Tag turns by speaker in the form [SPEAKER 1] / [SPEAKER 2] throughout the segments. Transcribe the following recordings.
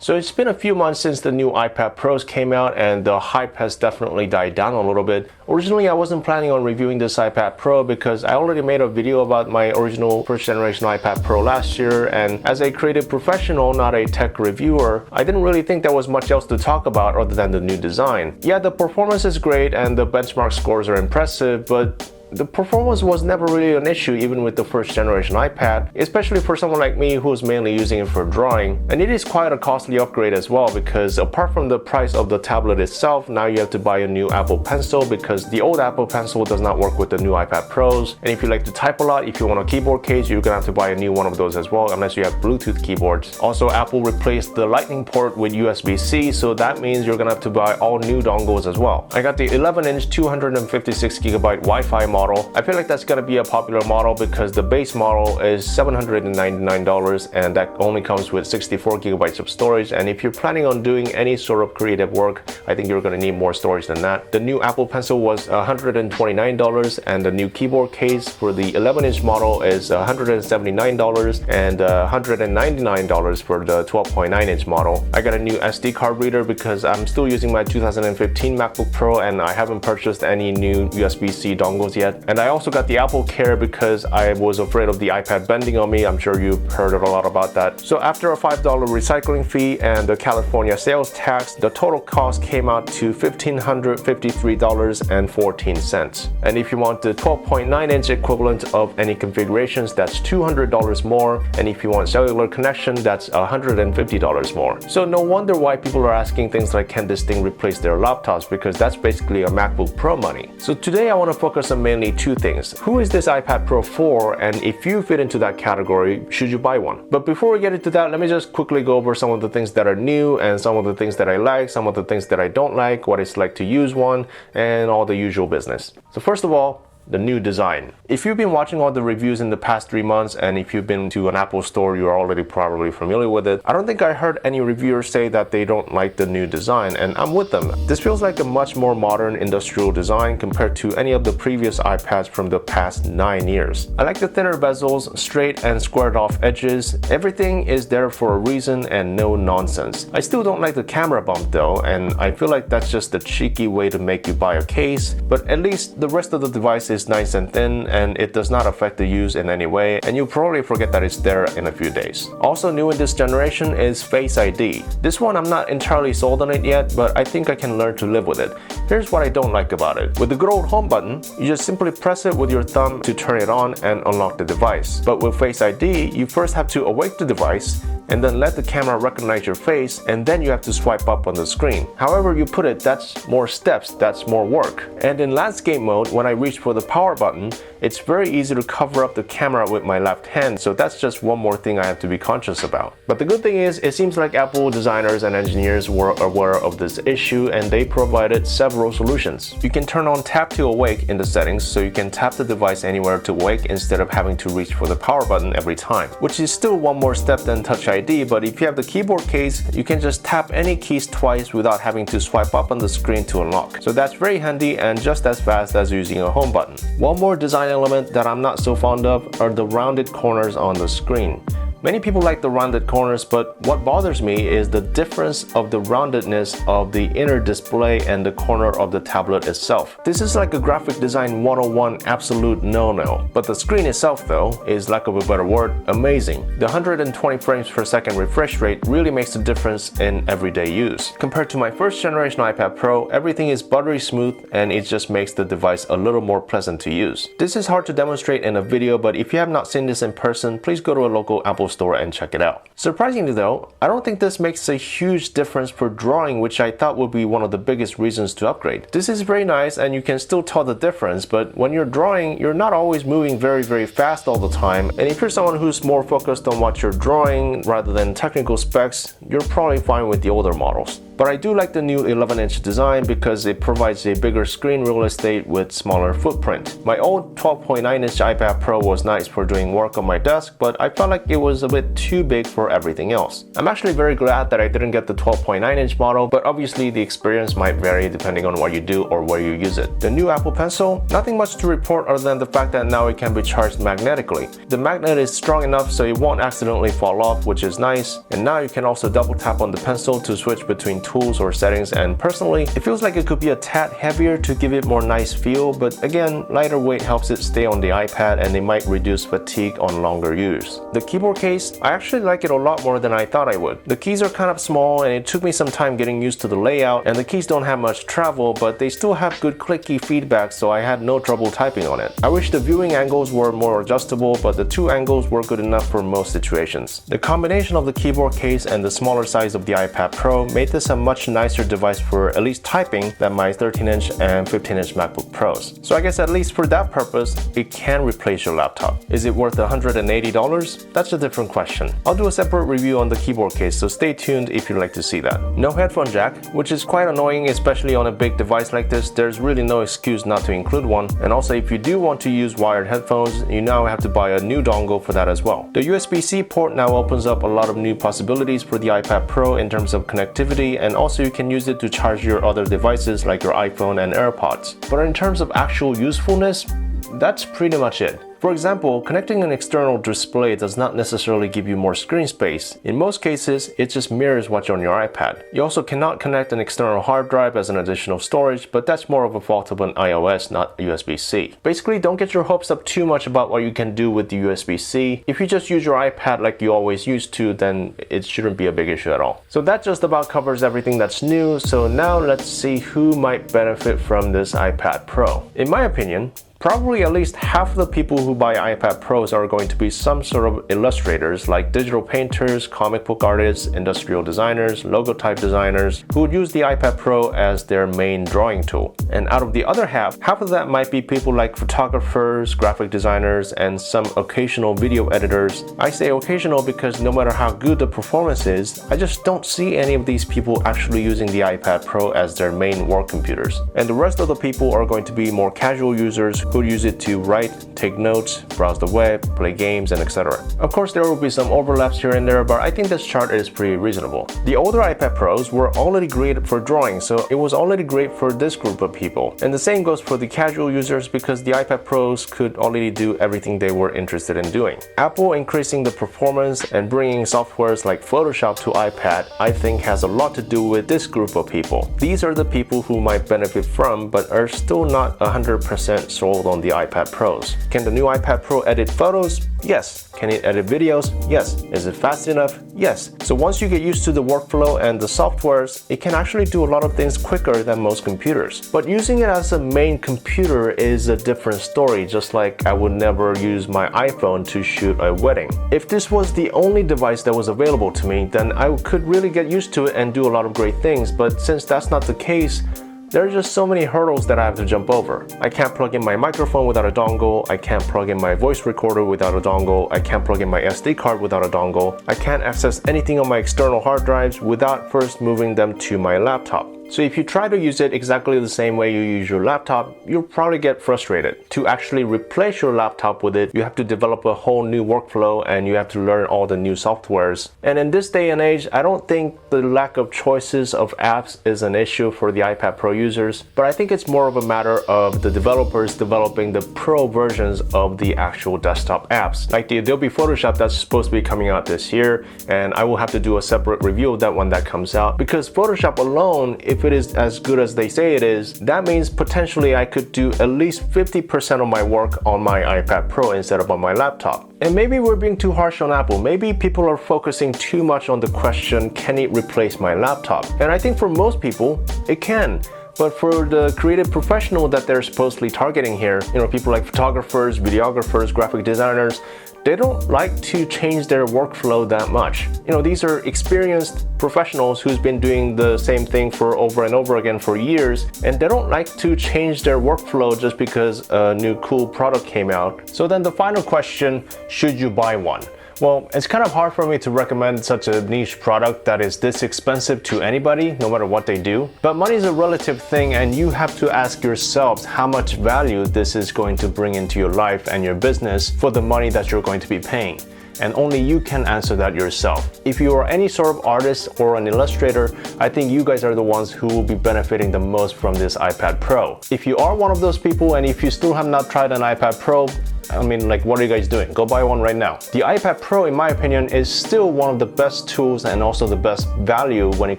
[SPEAKER 1] So it's been a few months since the new iPad Pros came out and the hype has definitely died down a little bit. Originally I wasn't planning on reviewing this iPad Pro because I already made a video about my original first generation iPad Pro last year, and as a creative professional, not a tech reviewer, I didn't really think there was much else to talk about other than the new design. Yeah, the performance is great and the benchmark scores are impressive, but the performance was never really an issue even with the first generation iPad, especially for someone like me who's mainly using it for drawing. And it is quite a costly upgrade as well, because apart from the price of the tablet itself, now you have to buy a new Apple Pencil because the old Apple Pencil does not work with the new iPad Pros. And if you like to type a lot, if you want a keyboard case, you're gonna have to buy a new one of those as well, unless you have Bluetooth keyboards. Also, Apple replaced the Lightning port with USB-C, so that means you're gonna have to buy all new dongles as well. I got the 11-inch 256GB Wi-Fi model. I feel like that's gonna be a popular model because the base model is $799 and that only comes with 64GB of storage, and if you're planning on doing any sort of creative work, I think you're gonna need more storage than that. The new Apple Pencil was $129 and the new keyboard case for the 11-inch model is $179 and $199 for the 12.9-inch model. I got a new SD card reader because I'm still using my 2015 MacBook Pro and I haven't purchased any new USB-C dongles yet. And I also got the Apple Care because I was afraid of the iPad bending on me. I'm sure you've heard a lot about that. So after a $5 recycling fee and the California sales tax, the total cost came out to $1,553.14. And if you want the 12.9-inch equivalent of any configurations, that's $200 more. And if you want cellular connection, that's $150 more. So no wonder why people are asking things like, can this thing replace their laptops? Because that's basically a MacBook Pro money. So today I want to focus on mainly two things. Who is this iPad Pro for, and if you fit into that category, should you buy one? But before we get into that, let me just quickly go over some of the things that are new and some of the things that I like, some of the things that I don't like, what it's like to use one, and all the usual business. So first of all, the new design. If you've been watching all the reviews in the past 3 months, and if you've been to an Apple store, you're already probably familiar with it. I don't think I heard any reviewers say that they don't like the new design, and I'm with them. This feels like a much more modern industrial design compared to any of the previous iPads from the past 9 years. I like the thinner bezels, straight and squared off edges. Everything is there for a reason and no nonsense. I still don't like the camera bump though, and I feel like that's just a cheeky way to make you buy a case, but at least the rest of the device is nice and thin and it does not affect the use in any way, and you'll probably forget that it's there in a few days. Also new in this generation is Face ID. This one I'm not entirely sold on it yet, but I think I can learn to live with it. Here's what I don't like about it. With the good old home button, you just simply press it with your thumb to turn it on and unlock the device. But with Face ID, you first have to awake the device and then let the camera recognize your face, and then you have to swipe up on the screen. However you put it, that's more steps, that's more work. And in landscape mode, when I reach for the power button, it's very easy to cover up the camera with my left hand, so that's just one more thing I have to be conscious about. But the good thing is, it seems like Apple designers and engineers were aware of this issue and they provided several solutions. You can turn on tap to awake in the settings, so you can tap the device anywhere to wake instead of having to reach for the power button every time, which is still one more step than Touch ID, but if you have the keyboard case, you can just tap any keys twice without having to swipe up on the screen to unlock. So that's very handy and just as fast as using a home button. One more design element that I'm not so fond of are the rounded corners on the screen. Many people like the rounded corners, but what bothers me is the difference of the roundedness of the inner display and the corner of the tablet itself. This is like a graphic design 101 absolute no-no. But the screen itself though is, lack of a better word, amazing. The 120 frames per second refresh rate really makes a difference in everyday use. Compared to my first generation iPad Pro, everything is buttery smooth and it just makes the device a little more pleasant to use. This is hard to demonstrate in a video, but if you have not seen this in person, please go to a local Apple store and check it out. Surprisingly though, I don't think this makes a huge difference for drawing, which I thought would be one of the biggest reasons to upgrade. This is very nice and you can still tell the difference, but when you're drawing, you're not always moving very fast all the time, and if you're someone who's more focused on what you're drawing rather than technical specs, you're probably fine with the older models. But I do like the new 11-inch design because it provides a bigger screen real estate with smaller footprint. My old 12.9-inch iPad Pro was nice for doing work on my desk, but I felt like it was a bit too big for everything else. I'm actually very glad that I didn't get the 12.9-inch model, but obviously the experience might vary depending on what you do or where you use it. The new Apple Pencil, nothing much to report other than the fact that now it can be charged magnetically. The magnet is strong enough so it won't accidentally fall off, which is nice, and now you can also double tap on the pencil to switch between tools or settings, and personally it feels like it could be a tad heavier to give it more nice feel, but again, lighter weight helps it stay on the iPad and it might reduce fatigue on longer use. The keyboard case, I actually like it a lot more than I thought I would. The keys are kind of small and it took me some time getting used to the layout, and the keys don't have much travel, but they still have good clicky feedback, so I had no trouble typing on it. I wish the viewing angles were more adjustable, but the two angles were good enough for most situations. The combination of the keyboard case and the smaller size of the iPad Pro made this a much nicer device for at least typing than my 13-inch and 15-inch MacBook Pros. So I guess at least for that purpose, it can replace your laptop. Is it worth $180? That's a different question. I'll do a separate review on the keyboard case, so stay tuned if you'd like to see that. No headphone jack, which is quite annoying, especially on a big device like this. There's really no excuse not to include one. And also, if you do want to use wired headphones, you now have to buy a new dongle for that as well. The USB-C port now opens up a lot of new possibilities for the iPad Pro in terms of connectivity, and also you can use it to charge your other devices like your iPhone and AirPods. But in terms of actual usefulness, that's pretty much it. For example, connecting an external display does not necessarily give you more screen space. In most cases, it just mirrors what's on your iPad. You also cannot connect an external hard drive as an additional storage, but that's more of a fault of an iOS, not USB-C. Basically, don't get your hopes up too much about what you can do with the USB-C. If you just use your iPad like you always used to, then it shouldn't be a big issue at all. So that just about covers everything that's new. So now let's see who might benefit from this iPad Pro. In my opinion, probably at least half of the people who buy iPad Pros are going to be some sort of illustrators like digital painters, comic book artists, industrial designers, logo type designers who would use the iPad Pro as their main drawing tool. And out of the other half of that might be people like photographers, graphic designers, and some occasional video editors. I say occasional because no matter how good the performance is, I just don't see any of these people actually using the iPad Pro as their main work computers. And the rest of the people are going to be more casual users who use it to write, take notes, browse the web, play games, and etc. Of course, there will be some overlaps here and there, but I think this chart is pretty reasonable. The older iPad Pros were already great for drawing, so it was already great for this group of people. And the same goes for the casual users because the iPad Pros could already do everything they were interested in doing. Apple increasing the performance and bringing softwares like Photoshop to iPad, I think has a lot to do with this group of people. These are the people who might benefit from, but are still not 100% sold on the iPad Pros. Can the new iPad Pro edit photos? Yes. Can it edit videos? Yes. Is it fast enough? Yes. So once you get used to the workflow and the softwares, it can actually do a lot of things quicker than most computers. But using it as a main computer is a different story, just like I would never use my iPhone to shoot a wedding. If this was the only device that was available to me, then I could really get used to it and do a lot of great things. But since that's not the case, there are just so many hurdles that I have to jump over. I can't plug in my microphone without a dongle. I can't plug in my voice recorder without a dongle. I can't plug in my SD card without a dongle. I can't access anything on my external hard drives without first moving them to my laptop. So if you try to use it exactly the same way you use your laptop, you'll probably get frustrated. To actually replace your laptop with it, you have to develop a whole new workflow and you have to learn all the new softwares. And in this day and age, I don't think the lack of choices of apps is an issue for the iPad Pro users, but I think it's more of a matter of the developers developing the pro versions of the actual desktop apps, like the Adobe Photoshop that's supposed to be coming out this year, and I will have to do a separate review of that when that comes out, because Photoshop alone, if it is as good as they say it is, that means potentially I could do at least 50% of my work on my iPad Pro instead of on my laptop. And maybe we're being too harsh on Apple. Maybe people are focusing too much on the question, can it replace my laptop? And I think for most people, it can. But for the creative professional that they're supposedly targeting here, people like photographers, videographers, graphic designers, they don't like to change their workflow that much. These are experienced professionals who's been doing the same thing for over and over again for years, and they don't like to change their workflow just because a new cool product came out. So then the final question, should you buy one? Well, it's kind of hard for me to recommend such a niche product that is this expensive to anybody, no matter what they do. But money is a relative thing, and you have to ask yourselves how much value this is going to bring into your life and your business for the money that you're going to be paying. And only you can answer that yourself. If you are any sort of artist or an illustrator, I think you guys are the ones who will be benefiting the most from this iPad Pro. If you are one of those people, and if you still have not tried an iPad Pro, I mean, like, what are you guys doing? Go buy one right now. The iPad Pro, in my opinion, is still one of the best tools and also the best value when it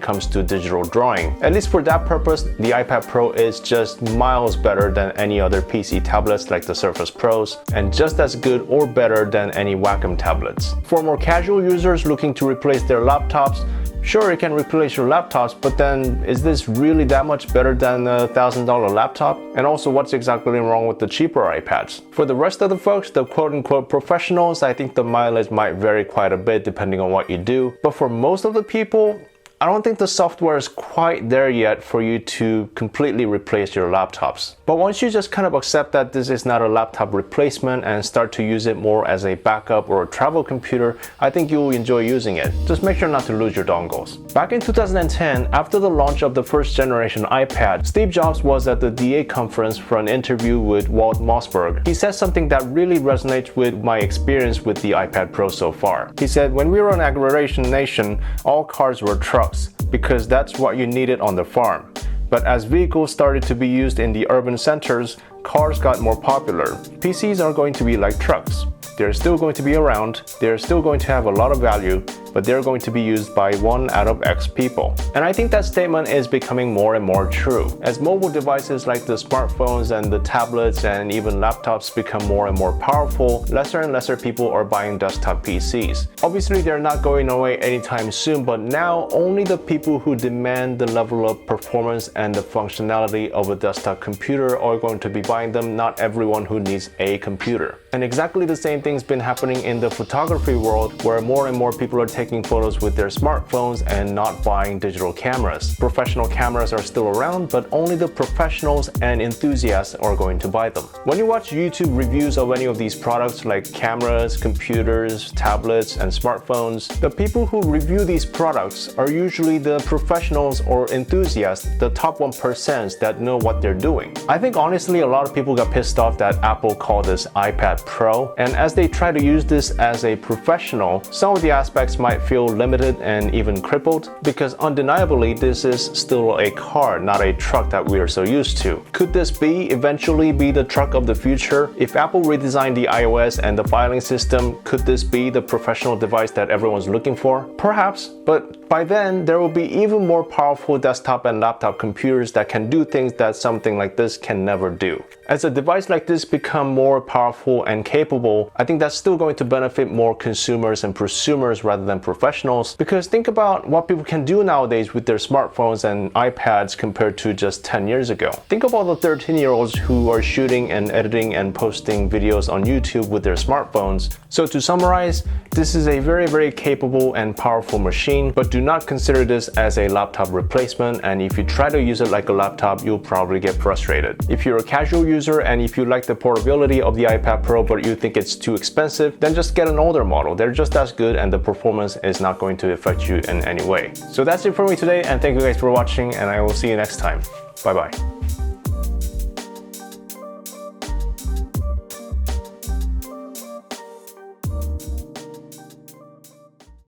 [SPEAKER 1] comes to digital drawing. At least for that purpose, the iPad Pro is just miles better than any other PC tablets like the Surface Pros, and just as good or better than any Wacom tablets. For more casual users looking to replace their laptops, sure, it can replace your laptops, but then is this really that much better than a $1,000 laptop? And also, what's exactly wrong with the cheaper iPads? For the rest of the folks, the quote-unquote professionals, I think the mileage might vary quite a bit depending on what you do. But for most of the people, I don't think the software is quite there yet for you to completely replace your laptops. But once you just kind of accept that this is not a laptop replacement and start to use it more as a backup or a travel computer, I think you'll enjoy using it. Just make sure not to lose your dongles. Back in 2010, after the launch of the first generation iPad, Steve Jobs was at the DA conference for an interview with Walt Mossberg. He said something that really resonates with my experience with the iPad Pro so far. He said, "When we were an agrarian nation, all cars were trucks, because that's what you needed on the farm. But as vehicles started to be used in the urban centers, cars got more popular. PCs are going to be like trucks. They're still going to be around, they're still going to have a lot of value, but they're going to be used by 1 out of X people." And I think that statement is becoming more and more true. As mobile devices like the smartphones and the tablets and even laptops become more and more powerful, lesser and lesser people are buying desktop PCs. Obviously, they're not going away anytime soon, but now only the people who demand the level of performance and the functionality of a desktop computer are going to be buying them, not everyone who needs a computer. And exactly the same thing's been happening in the photography world, where more and more people are taking photos with their smartphones and not buying digital cameras. Professional cameras are still around, but only the professionals and enthusiasts are going to buy them. When you watch YouTube reviews of any of these products like cameras, computers, tablets, and smartphones, the people who review these products are usually the professionals or enthusiasts, the top 1% that know what they're doing. I think honestly a lot of people got pissed off that Apple called this iPad Pro, and as they try to use this as a professional, some of the aspects might feel limited and even crippled, because undeniably this is still a car, not a truck that we are so used to. Could this eventually be the truck of the future? If Apple redesigned the iOS and the filing system, could this be the professional device that everyone's looking for? Perhaps, but by then there will be even more powerful desktop and laptop computers that can do things that something like this can never do. As a device like this become more powerful and capable, I think that's still going to benefit more consumers and prosumers rather than professionals, because think about what people can do nowadays with their smartphones and iPads compared to just 10 years ago. Think of all the 13-year-olds who are shooting and editing and posting videos on YouTube with their smartphones. So to summarize, this is a very, very capable and powerful machine, but do not consider this as a laptop replacement, and if you try to use it like a laptop, you'll probably get frustrated. If you're a casual user and if you like the portability of the iPad Pro but you think it's too expensive, then just get an older model. They're just as good and the performance is not going to affect you in any way. So that's it for me today, and thank you guys for watching, and I will see you next time. Bye bye.